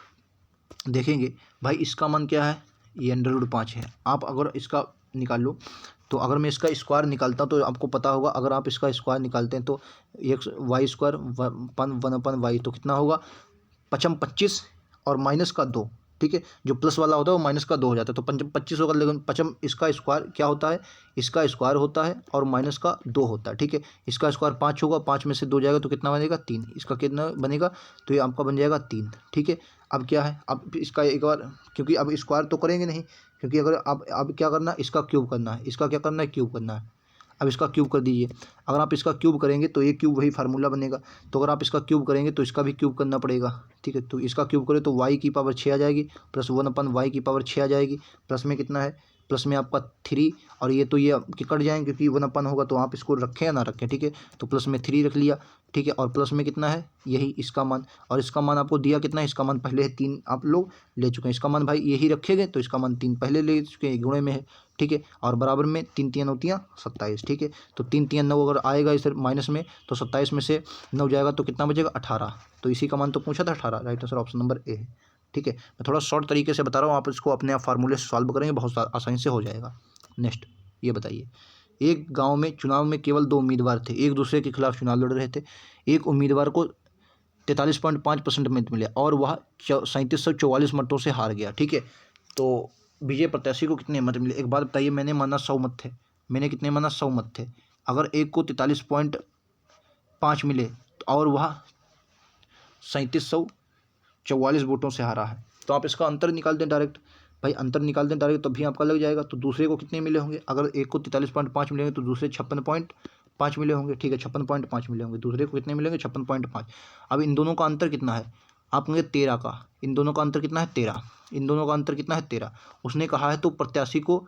Speaker 1: देखेंगे भाई इसका मान क्या है, ये √5 है, आप अगर इसका निकाल लो, तो अगर मैं इसका स्क्वायर निकालता हूँ तो आपको पता होगा, अगर आप इसका स्क्वायर निकालते हैं तो y² 1/y तो कितना होगा 25 और -2। ठीक है, जो प्लस वाला होता है वो -2 हो जाता है, तो 25 होगा, लेकिन 25 इसका स्क्वायर क्या होता है, इसका स्क्वायर होता है और -2 होता है। ठीक है, इसका स्क्वायर 5 होगा, 5 में से 2 जाएगा तो कितना बनेगा 3, इसका कितना बनेगा, तो ये आपका बन जाएगा 3। ठीक है, अब क्या है, अब इसका एक बार, क्योंकि अब स्क्वायर तो करेंगे नहीं, क्योंकि अगर अब क्या करना है, इसका क्यूब करना है, इसका क्या करना है क्यूब करना है। अब इसका क्यूब कर दीजिए, अगर आप इसका क्यूब करेंगे तो ये क्यूब वही फार्मूला बनेगा, तो अगर आप इसका क्यूब करेंगे तो इसका भी क्यूब करना पड़ेगा। ठीक है, तो इसका क्यूब करें तो y की पावर 6 आ जाएगी, प्लस 1/y की पावर 6 आ जाएगी, प्लस में कितना है, प्लस में आपका 3, और ये तो ये कट जाएंगे क्योंकि 1/, होगा, तो आप इसको रखें या ना रखें। ठीक है, तो प्लस में 3 रख लिया। ठीक है, और प्लस में कितना है, यही इसका मान, और इसका मान आपको दिया कितना है, इसका मान पहले 3 आप लोग ले चुके हैं, इसका मान भाई यही रखेंगे तो इसका मान 3 पहले ले चुके हैं, गुणे में है। ठीक है, और बराबर में 3 3 9 27। ठीक है, तो 3 3 9 अगर आएगा इस माइनस में, तो 27 में से 9 जाएगा तो कितना बचेगा 18, तो इसी का मान तो पूछा था 18, right answer option number A है। ठीक है, मैं थोड़ा शॉर्ट तरीके से बता रहा हूँ, आप इसको अपने आप फार्मूले से सॉल्व करेंगे, बहुत आसानी से हो जाएगा। नेक्स्ट ये बताइए, एक गांव में चुनाव में केवल 2 उम्मीदवार थे, एक दूसरे के खिलाफ चुनाव लड़ रहे थे। एक उम्मीदवार को 43.5% मत मिले और वह 3744 मतों से हार गया। ठीक है, तो विजय प्रत्याशी को कितने मत मिले? एक बात बताइए, मैंने माना 100 मत थे, मैंने कितने माना? 100 मत थे। अगर एक को 43.5 मिले और वह 3744 वोटों से हारा है, तो आप इसका अंतर निकाल दें डायरेक्ट। भाई अंतर निकाल दें डायरेक्ट, तो भी आपका लग जाएगा। तो दूसरे को कितने मिले होंगे? अगर एक को 43.5 मिलेंगे तो दूसरे 56.5 मिले होंगे। ठीक है, 56.5 मिले होंगे। दूसरे को कितने मिलेंगे? 56.5। अब इन दोनों का अंतर कितना है? आप कहेंगे 13 का। इन दोनों का अंतर कितना है? 13। इन दोनों का अंतर कितना है? 13। उसने कहा है तो प्रत्याशी को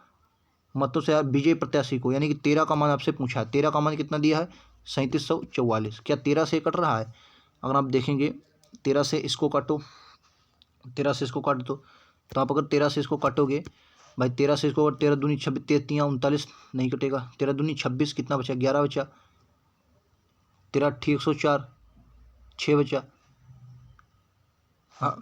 Speaker 1: मतों से विजय प्रत्याशी को, यानी कि 13 का मान आपसे पूछा है। 13 का मान कितना दिया है? 3744। क्या 13 से कट रहा है? अगर आप देखेंगे 13 से इसको काटो, 13 से इसको काट दो, तो आप अगर 13 से इसको काटोगे, भाई 13 से इसको 13 दूनी 26, 13 39, नहीं कटेगा। 13 दूनी 26, कितना बचा? 11 बचा। 13 ठीक 104, 6 बचा। हाँ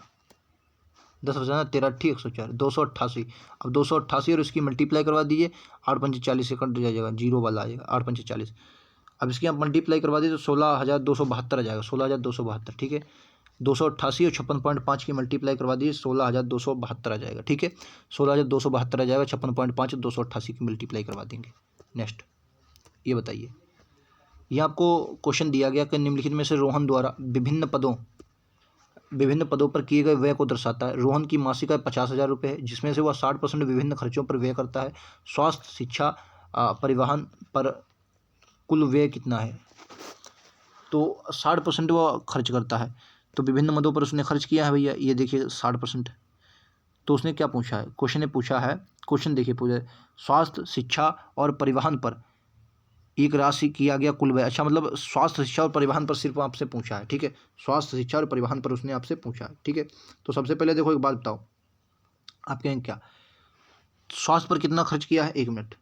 Speaker 1: 10 बचा ना। 13 ठीक 104, 288। अब 288 और इसकी मल्टीप्लाई करवा दीजिए, 8×5 से कट जाएगा, जीरो वाला आ जाएगा, 8×5 अब इसकी आप मल्टीप्लाई करवा दीजिए तो 16,272 आ जाएगा, 16,272। ठीक है, 288 और 56.5 की मल्टीप्लाई करवा दीजिए, 16,272 आ जाएगा। ठीक है, 16,272 आ जाएगा। 56.5 288 की मल्टीप्लाई करवा देंगे। नेक्स्ट ये बताइए, ये आपको क्वेश्चन दिया गया कि निम्नलिखित में से रोहन द्वारा विभिन्न पदों पर किए गए व्यय को दर्शाता है। रोहन की मासिक आय 50,000 रुपये है, जिसमें से वह 60% विभिन्न खर्चों पर व्यय करता है। स्वास्थ्य, शिक्षा, परिवहन पर कुल व्यय कितना है? तो 60% वह खर्च करता है, तो विभिन्न मदों पर उसने खर्च किया है भैया, ये देखिए 60%। तो उसने क्या पूछा है? क्वेश्चन ने पूछा है, क्वेश्चन देखिए पूरे, स्वास्थ्य, शिक्षा और परिवहन पर एक राशि किया गया कुल व्यय। अच्छा, मतलब स्वास्थ्य, शिक्षा और परिवहन पर सिर्फ आपसे पूछा है। ठीक है, स्वास्थ्य, शिक्षा और परिवहन पर उसने आपसे पूछा है। ठीक है, तो सबसे पहले देखो एक बात बताओ, आप कहेंगे क्या स्वास्थ्य पर कितना खर्च किया है? 1 मिनट।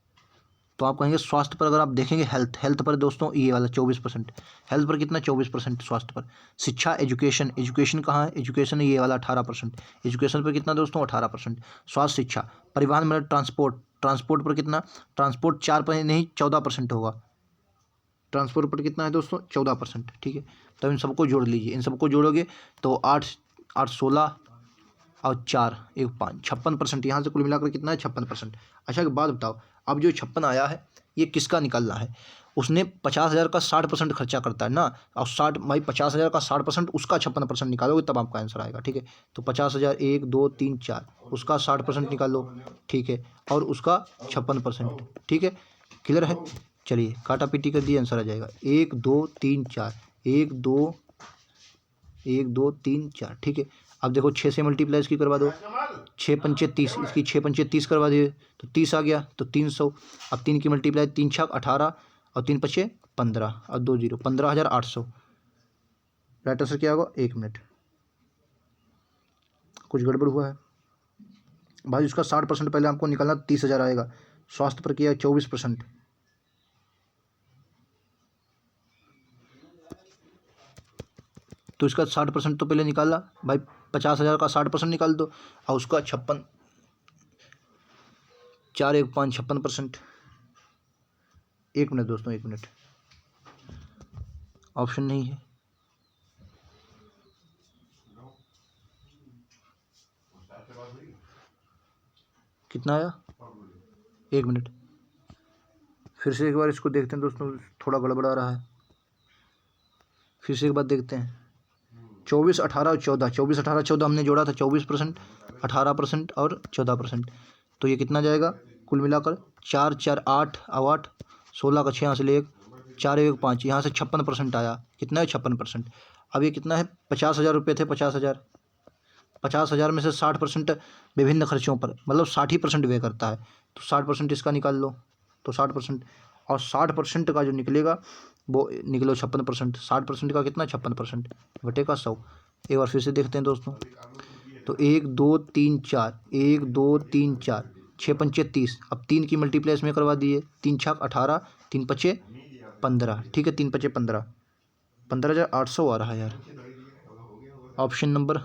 Speaker 1: तो आप कहेंगे स्वास्थ्य पर, अगर आप देखेंगे हेल्थ पर दोस्तों ये वाला 24%, हेल्थ पर कितना? 24% स्वास्थ्य पर। शिक्षा, एजुकेशन कहाँ है? एजुकेशन ये वाला 18%, एजुकेशन पर कितना दोस्तों? 18%। स्वास्थ्य, शिक्षा, परिवहन मतलब ट्रांसपोर्ट पर कितना? ट्रांसपोर्ट 4 पर नहीं 14% होगा। ट्रांसपोर्ट पर कितना है दोस्तों? 14%। ठीक है, तो इन सबको जोड़ लीजिए, इन सबको जोड़ोगे तो 8 8 16 और 4 1 5 56%। यहाँ से कुल मिलाकर कितना है? 56%। अच्छा एक बात बताओ, अब जो 56 आया है ये किसका निकलना है? उसने 50,000 का 60% खर्चा करता है ना, और 60 भाई 50,000 का 60% उसका 56% निकालोगे तब आपका आंसर आएगा। ठीक है, तो 50,000 1 2 3 4 उसका 60% निकालो। ठीक है, और उसका 56%। ठीक है, क्लियर है? चलिए काटा पीटी कर दिए, आंसर आ जाएगा 1 2 3 4 1 2 1 2 3 4। ठीक है, अब देखो 6 से मल्टीप्लाई इसकी करवा दो, 6 पंचे 30, इसकी 6 पंचे 30 करवा दिए तो 30 आ गया, तो 300। अब 3 की मल्टीप्लाई, 3 छक 18 और 3 पचे 15 और 2 जीरो, 15,800। राइट आंसर क्या होगा? 1 मिनट, कुछ गड़बड़ हुआ है भाई। उसका 60% पहले आपको निकालना, 30,000 आएगा। स्वास्थ्य पर किया 24%, तो इसका 60% तो पहले निकाला भाई। 50,000 का 60% निकाल दो, और उसका 56 4 1 5 56%। 1 मिनट दोस्तों, 1 मिनट, ऑप्शन नहीं है। कितना आया? 1 मिनट, फिर से एक बार इसको देखते हैं दोस्तों, थोड़ा गड़बड़ा रहा है। फिर से एक बार देखते हैं, 24 18 और 14, 24 18 14 हमने जोड़ा था 24%, 18% और 14%। तो ये कितना जाएगा कुल मिलाकर? 4 4 8 और 8 16 का 6 यहाँ से ले 1 4 1 5, यहाँ से 56% आया। कितना है? 56%। अब ये कितना है? 50,000 रुपये थे। 50,000 में से 60% विभिन्न खर्चों पर, मतलब 60% व्यय करता है, तो 60% इसका निकाल लो, तो 60%, और 60% का जो निकलेगा वो निकलो 56%। 60% का कितना? 56% बटे का 100। एक बार फिर से देखते हैं दोस्तों, तो 1 2 3 4 1 2 3 4 6 पंचे 30। अब 3 की मल्टीप्लाई इसमें करवा दिए, 3 छक 18 3 पचे 15। ठीक है, 3 पचे 15, 15,800 आ रहा है यार। ऑप्शन नंबर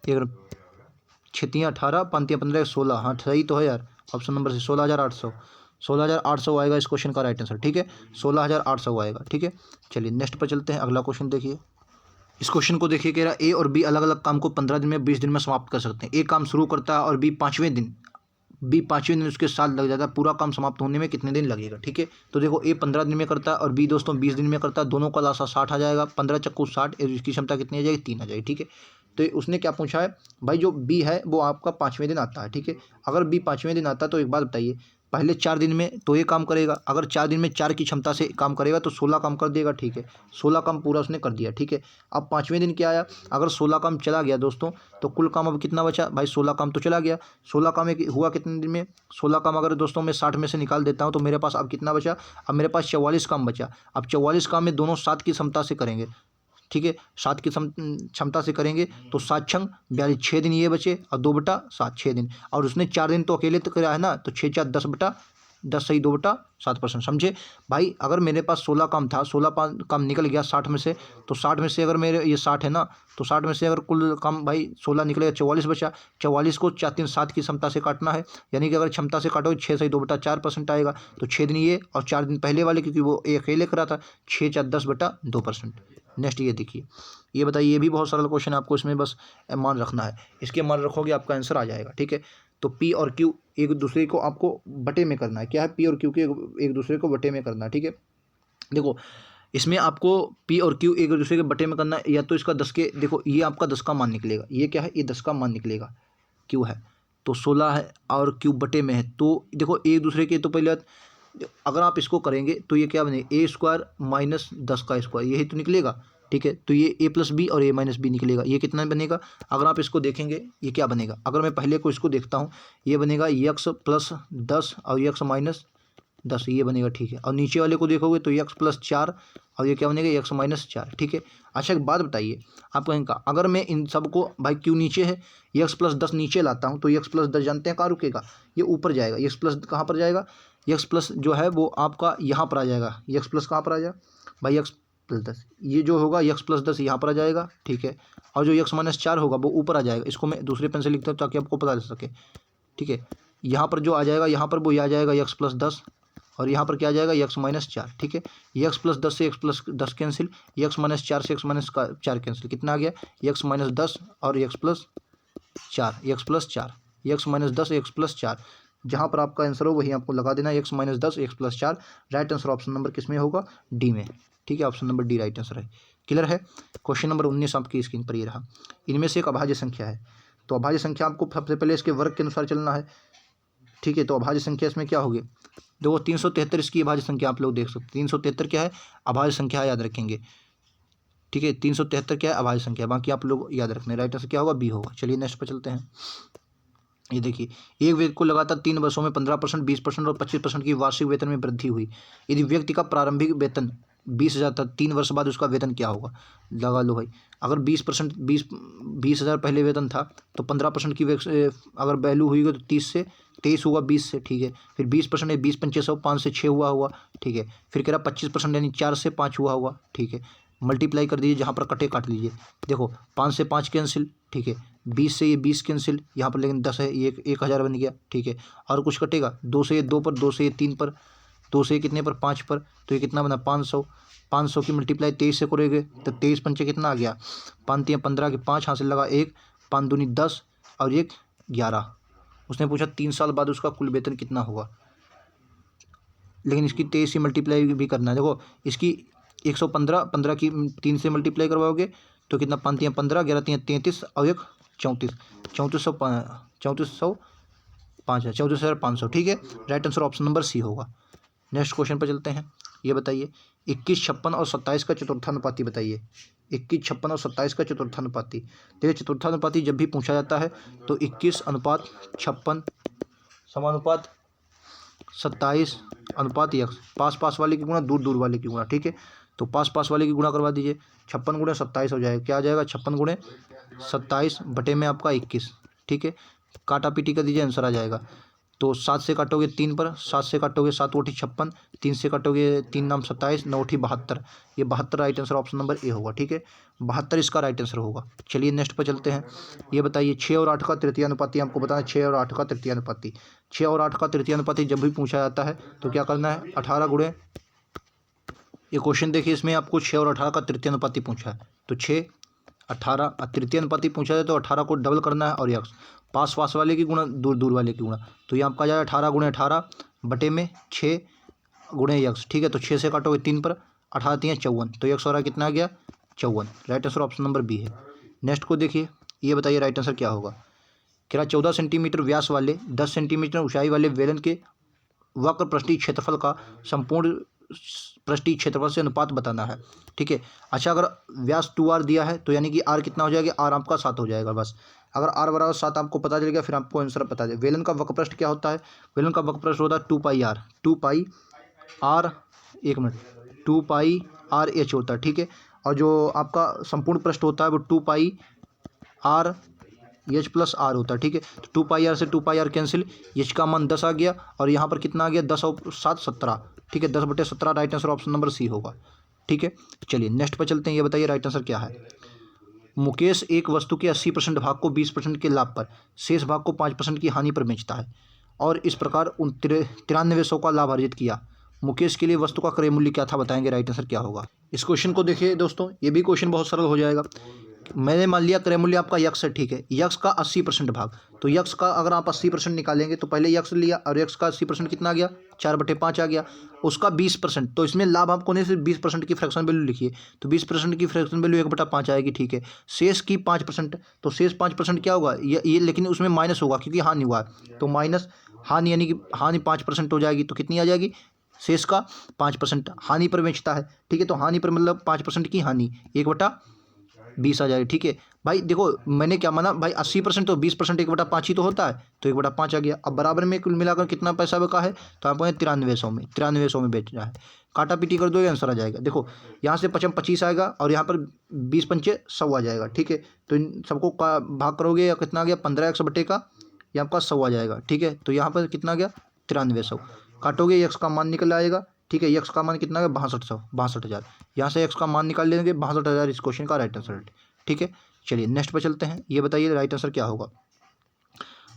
Speaker 1: 1, 6 18 5 15 16, हाँ सही तो है यार। ऑप्शन नंबर से 16,800, 16,800 आएगा इस क्वेश्चन का राइट आंसर। ठीक है, 16,800 आएगा। ठीक है, चलिए नेक्स्ट पर चलते हैं। अगला क्वेश्चन देखिए, इस क्वेश्चन को देखिए, कह रहा ए और बी अलग अलग काम को 15 दिन में 20 दिन में समाप्त कर सकते हैं। ए काम शुरू करता है और बी पाँचवें दिन उसके साथ लग जाता है। पूरा काम समाप्त होने में कितने दिन लगेगा? ठीक है, तो देखो ए 15 दिन में करता है और बी दोस्तों 20 दिन में करता है। दोनों का लासा 60 आ जाएगा, 15 चक्कू 60, इसकी क्षमता कितनी आ जाएगी? 3 आ जाएगी। ठीक है, तो उसने क्या पूछा है भाई, जो बी है वो आपका 5वें दिन आता है। ठीक है, अगर बी 5वें दिन आता है तो एक बात बताइए, पहले 4 दिन में तो ये काम करेगा। अगर 4 दिन में 4 की क्षमता से काम करेगा तो 16 काम कर देगा। ठीक है, 16 काम पूरा उसने कर दिया। ठीक है, अब 5वें दिन क्या आया, अगर 16 काम चला गया दोस्तों तो कुल काम अब कितना बचा भाई? 16 काम तो चला गया। 16 काम हुआ कितने दिन में? 16 काम अगर दोस्तों मैं 60 में से निकाल देता हूँ तो मेरे पास अब कितना बचा? अब मेरे पास 44 काम बचा। अब 44 काम में दोनों 7 की क्षमता से करेंगे। ठीक है, 7 की क्षमता से करेंगे तो 7 छंग 42, 6 दिन ये बचे और 2/7 6 दिन। और उसने 4 दिन तो अकेले तो कराया है ना, तो 6 4 10 सही 2/7%। समझे भाई? अगर मेरे पास 16 काम था, 16 काम निकल गया 60 में से, तो 60 में से अगर मेरे ये 60 है ना, तो 60 में से अगर कुल काम भाई 16 निकलेगा, 44 बचा। 44 को 4 3 7 की क्षमता से काटना है, यानी कि अगर क्षमता से काटोगे 6 सही 2/4% आएगा। तो 6 दिन ये और 4 दिन पहले वाले, क्योंकि वो एक अकेले करा था। 6 4 10/2%। नेक्स्ट ये देखिए, ये बताइए, ये भी बहुत सरल क्वेश्चन है, आपको इसमें बस मान रखना है। इसके मान रखोगे आपका आंसर आ जाएगा। ठीक है, तो पी और क्यू एक दूसरे को आपको बटे में करना है। क्या है? पी और क्यू के एक दूसरे को बटे में करना है। ठीक है, देखो इसमें आपको पी और क्यू एक दूसरे के बटे में करना है। या तो इसका 10 के, देखो ये आपका 10 का मान निकलेगा। ये क्या है? ये 10 का मान निकलेगा। क्यू है तो 16 है और क्यू बटे में है, तो देखो एक दूसरे के, तो पहले अगर आप इसको करेंगे तो ये क्या बनेगा? ए स्क्वायर माइनस 10 का स्क्वायर, यही तो निकलेगा। ठीक है, तो ये ए प्लस बी और ए माइनस बी निकलेगा। ये कितना बनेगा? अगर आप इसको देखेंगे ये क्या बनेगा? अगर मैं पहले को इसको देखता हूँ, ये बनेगा यक्स प्लस 10 और यक्स माइनस 10, ये बनेगा। ठीक है, और नीचे वाले को देखोगे तो यक्स प्लस 4 और ये क्या बनेगा? X minus 4। ठीक है, अच्छा एक बात बताइए आप कहेंगे, अगर मैं इन सबको भाई क्यू नीचे है, यक्स प्लस 10 नीचे लाता हूँ तो यक्स प्लस 10 जानते हैं कहाँ रुकेगा? ये ऊपर जाएगा। यक्स प्लस कहाँ पर जाएगा? यक्स प्लस जो है वो आपका यहाँ पर आ जाएगा। यक्स प्लस कहाँ पर आ जाएगा भाई? यक्स प्लस 10, ये जो होगा यक्स प्लस 10 यहाँ पर आ जाएगा। ठीक है, और जो यक्स माइनस 4 होगा वो ऊपर आ जाएगा। इसको मैं दूसरे पेन से लिखता हूँ ताकि आपको पता चल सके। ठीक है, यहाँ पर जो आ जाएगा, यहाँ पर वो आ जाएगा यक्स प्लस 10 और यहाँ पर क्या आ जाएगा? X minus 4। ठीक है, यक्स प्लस 10 से x plus 10 cancel, x minus 4 से यक्स माइनस 4 कैंसिल, कितना आ गया? यक्स माइनस 10 और x plus 4, x plus 4, x minus 10 x plus 4। जहाँ पर आपका आंसर हो वही आपको लगा देना, x minus 10 x plus 4। Right answer option number किस में होगा? डी में। ठीक है, option number D right answer है। क्लियर है? क्वेश्चन नंबर 19 आपकी स्क्रीन पर ये रहा। इनमें से एक अभाज्य संख्या है, तो अभाज्य संख्या आपको सबसे पहले इसके वर्ग के अनुसार चलना है। ठीक है, तो अभाज्य संख्या इसमें क्या होगी? देखो 373 इसकी अभाज्य संख्या आप लोग देख सकते हैं। 373 क्या है? अभाज्य संख्या, याद रखेंगे। ठीक है, 373 क्या है? अभाज्य संख्या। बाकी आप लोग याद रखना, राइट आंसर क्या होगा? बी होगा। चलिए नेक्स्ट पर चलते हैं। ये देखिए, एक व्यक्ति को लगातार 3 वर्षों में 15%, 20% और 25% की वार्षिक वेतन में वृद्धि हुई। यदि व्यक्ति का प्रारंभिक वेतन 20,000 था, 3 वर्ष बाद उसका वेतन क्या होगा? लगा लो भाई। अगर 20% 20,000 पहले वेतन था तो 15% की अगर वैल्यू हुई तो 30 से 23 हुआ, 20 से। ठीक है, फिर 20% है 20 पंचे 100, 5 से 6 हुआ। ठीक है, फिर कह रहा 25% यानी 4 से 5 हुआ। ठीक है, मल्टीप्लाई कर दीजिए, जहाँ पर कटे काट लीजिए। देखो 5 से 5 कैंसिल। ठीक है, 20 से ये 20 कैंसिल, यहाँ पर लेकिन 10 है, ये 1,000 बन गया। ठीक है, और कुछ कटेगा? 2 से ये 2 पर, 2 से ये 3 पर, 2 से कितने पर? 5 पर, तो ये कितना बना? 500। 500 की मल्टीप्लाई 23 से करोगे तो 23 पंचे कितना आ गया? 5 3 15 के 5 हासिल लगा 1, 5 दूनी 10 और 1 11। उसने पूछा 3 साल बाद उसका कुल वेतन कितना होगा, लेकिन इसकी 23 से मल्टीप्लाई भी करना है। देखो इसकी 115, 15 की 3 से मल्टीप्लाई करवाओगे तो कितना? 5 3 15, 11 3 33 और 1 34, 34,500। ठीक है, right answer option number C होगा। नेक्स्ट क्वेश्चन पर चलते हैं। ये बताइए 21, 56 और 27 का चतुर्थानुपाती बताइए। 21, 56 और 27 का चतुर्थानुपाती। देखिए चतुर्थानुपाती जब भी पूछा जाता है तो 21:56 समानुपात 27 अनुपात यक्स, पास पास वाले की गुणा दूर दूर वाले की गुणा। ठीक है, तो पास पास वाले की गुणा करवा दीजिए। 56 गुणे 27 हो जाएगा। क्या आ जाएगा? 56 गुणे 27 बटे में आपका 21। ठीक है, काटा पीटी कर दीजिए, आंसर आ जाएगा। तो 7 से काटोगे 3 पर, 7 से काटोगे 7 × 56, 3 से काटोगे 3 9 27, 9 × 72। ये 72 right answer option number A होगा। ठीक है, 72 इसका राइट आंसर होगा। चलिए नेक्स्ट पर चलते हैं। ये बताइए 6 और 8 का तृतीयानुपाती आपको बताना। 6 और 8 का तृतीयानुपाती, 6 और 8 का तृतीयानुपाती जब भी पूछा जाता है तो क्या करना है? 18 गुणे, ये क्वेश्चन देखिए इसमें आपको 6 और 18 का तृतीयानुपाती पूछा है तो 6 18, तृतीय अनुपाती पूछा जाए तो 18 को डबल करना है और यक्स पास पास वाले की गुणा दूर दूर वाले की गुणा, तो यहाँ आपका जाएगा 18 गुणे 18 बटे में 6 गुणे यक्स, ठीक है। तो 6 से काटोगे 3 पर, 18 3 54, तो यक्स हो रहा है कितना आ गया 54। Right answer option number B है। नेक्स्ट को देखिए, ये बताइए राइट आंसर क्या होगा। कह रहा 14 सेंटीमीटर व्यास वाले 10 सेंटीमीटर ऊंचाई वाले बेलन के वक्र पृष्ठीय क्षेत्रफल का संपूर्ण पृष्ठीय क्षेत्रफल से अनुपात बताना है, ठीक है। अच्छा, अगर व्यास 2r दिया है तो यानी कि r कितना हो जाएगा, r आपका 7 हो जाएगा बस। अगर r बराबर 7 आपको पता चलेगा, फिर आपको आंसर पता चलेगा। बेलन का वक्र पृष्ठ क्या होता है, बेलन का वक्र पृष्ठ होता है 2πr, 2πr, एक मिनट, 2πrh होता है, ठीक है। और जो आपका संपूर्ण पृष्ठ होता है वो 2πr एच प्लस आर होता है, ठीक है। तो 2πr से 2πr कैंसिल, एच का मान 10 आ गया और यहाँ पर कितना आ गया 10 और 7 17, ठीक है। 10/17 right answer option number C होगा, ठीक है। चलिए नेक्स्ट पर चलते हैं। ये बताइए राइट आंसर क्या है। मुकेश एक वस्तु के 80% भाग को 20% के लाभ पर, शेष भाग को 5% की हानि पर बेचता है और इस प्रकार 9300 का लाभ अर्जित किया। मुकेश के लिए वस्तु का क्रय मूल्य क्या था, बताएंगे राइट आंसर क्या होगा। इस क्वेश्चन को देखिए दोस्तों, ये भी क्वेश्चन बहुत सरल हो जाएगा। मैंने मान लिया क्रय मूल्य आपका यक्स है, ठीक है। यक्स का 80% भाग, तो यक्स का अगर आप 80% निकालेंगे तो पहले यक्स लिया और यक्स का 80% कितना आ गया 4/5 आ गया, उसका 20%, तो इसमें लाभ आपको नहीं, सिर्फ 20% की फ्रैक्शन वैल्यू लिखिए, तो 20% की फ्रैक्शन वैल्यू 1/5 आएगी, ठीक है। शेष की 5%, तो शेष 5% क्या होगा ये लेकिन उसमें माइनस होगा क्योंकि हानि हुआ है, तो माइनस हानि यानी कि हानि 5% हो जाएगी, तो कितनी आ जाएगी, शेष का 5%। हानि पर बेचता है, ठीक है, तो हानि पर मतलब 5% की हानि 1/20 आ जाएगी, ठीक है। भाई देखो मैंने क्या माना भाई 80% तो 20% 1/5 ही तो होता है, तो 1/5 आ गया। अब बराबर में कुल मिलाकर कितना पैसा बका है, तो आपको 9300 में बेचना है। काटा पीटी कर दो, आंसर आ जाएगा। देखो यहाँ से 25 आएगा और यहाँ पर 20 पंचे 100 आ जाएगा, ठीक है। तो इन सबको भाग करोगे या कितना आ गया 15x बटे का, ये आपका 100 आ जाएगा, ठीक है। तो यहाँ पर कितना आ गया 9300, काटोगे यक्स का मान निकल आएगा, ठीक है। यक्स का मान कितना है 62,000, यहाँ से यक्स का मान निकाल लेंगे 62,000, इस क्वेश्चन का राइट आंसर, ठीक है। चलिए नेक्स्ट पर चलते हैं। ये बताइए राइट आंसर क्या होगा।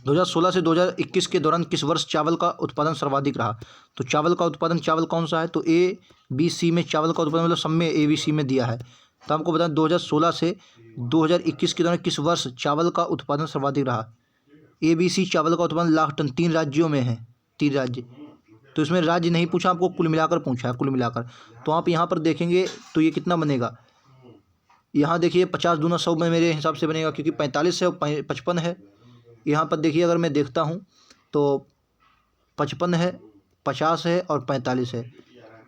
Speaker 1: 2016 से 2021 के दौरान किस वर्ष चावल का उत्पादन सर्वाधिक रहा। तो चावल का उत्पादन, चावल कौन सा है, तो ए बी सी में चावल का उत्पादन मतलब सब में ए बी सी में दिया है। तो आपको बताएं 2016 से 2021 के दौरान किस वर्ष चावल का उत्पादन सर्वाधिक रहा। ए बी सी चावल का उत्पादन लाख टन 3 राज्यों में है, 3 राज्य, तो इसमें राज्य नहीं पूछा आपको, कुल मिलाकर पूछा है, कुल मिलाकर। तो आप यहाँ पर देखेंगे तो ये कितना बनेगा, यहाँ देखिए 50 दूना 100 में मेरे हिसाब से बनेगा, क्योंकि 45 है और 55 है। यहाँ पर देखिए अगर मैं देखता हूँ तो 55 है, 50 है और 45 है,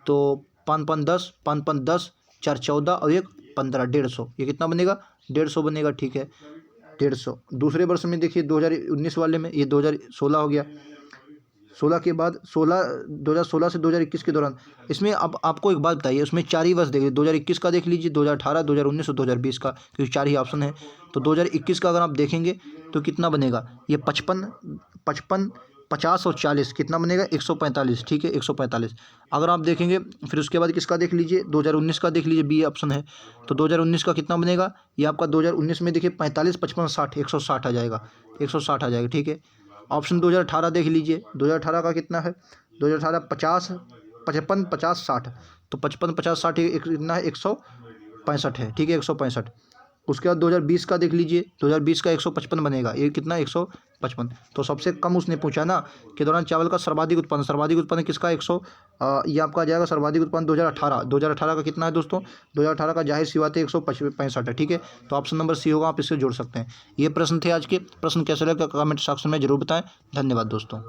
Speaker 1: तो 5 5 10, 5 5 10, 4 14 और 1 15, 150, ये कितना बनेगा 150 बनेगा, ठीक है 150। दूसरे वर्ष में देखिए 2019 वाले में ये 2016 हो गया, 16 के बाद 2016 से 2021 के दौरान, इसमें अब आपको एक बात बताइए, उसमें 4 ही वर्ष देखिए, 2021 का देख लीजिए, 2018, 2019 और 2020 का, क्योंकि 4 ही ऑप्शन है। तो 2021 का अगर आप देखेंगे तो कितना बनेगा, ये 55, 50 और 40 कितना बनेगा 145, ठीक है 145। अगर आप देखेंगे फिर उसके बाद किसका देख लीजिए 2019 का देख लीजिए, बी ऑप्शन है। तो 2019 का कितना बनेगा, ये आपका 2019 में देखिए 45 55 60 160 आ जाएगा, 160 आ जाएगा, ठीक है। ऑप्शन 2018 देख लीजिए, 2018 का कितना है 2018 50 55 50 60, तो 55 50 60 कितना है 165 है, ठीक है 165। उसके बाद 2020 का देख लीजिए, 2020 का 155 बनेगा, ये कितना 155। तो सबसे कम उसने पूछा ना कि दौरान चावल का सर्वाधिक उत्पादन किसका 100, ये आपका आ जाएगा सर्वाधिक उत्पादन 2018 का कितना है दोस्तों, 2018 का जाहिर सी बात है 165 है, ठीक है। तो ऑप्शन नंबर सी होगा, आप इससे जोड़ सकते हैं। ये प्रश्न थे आज के। प्रश्न कैसे लगा कमेंट सेक्शन में जरूर बताएं। धन्यवाद दोस्तों।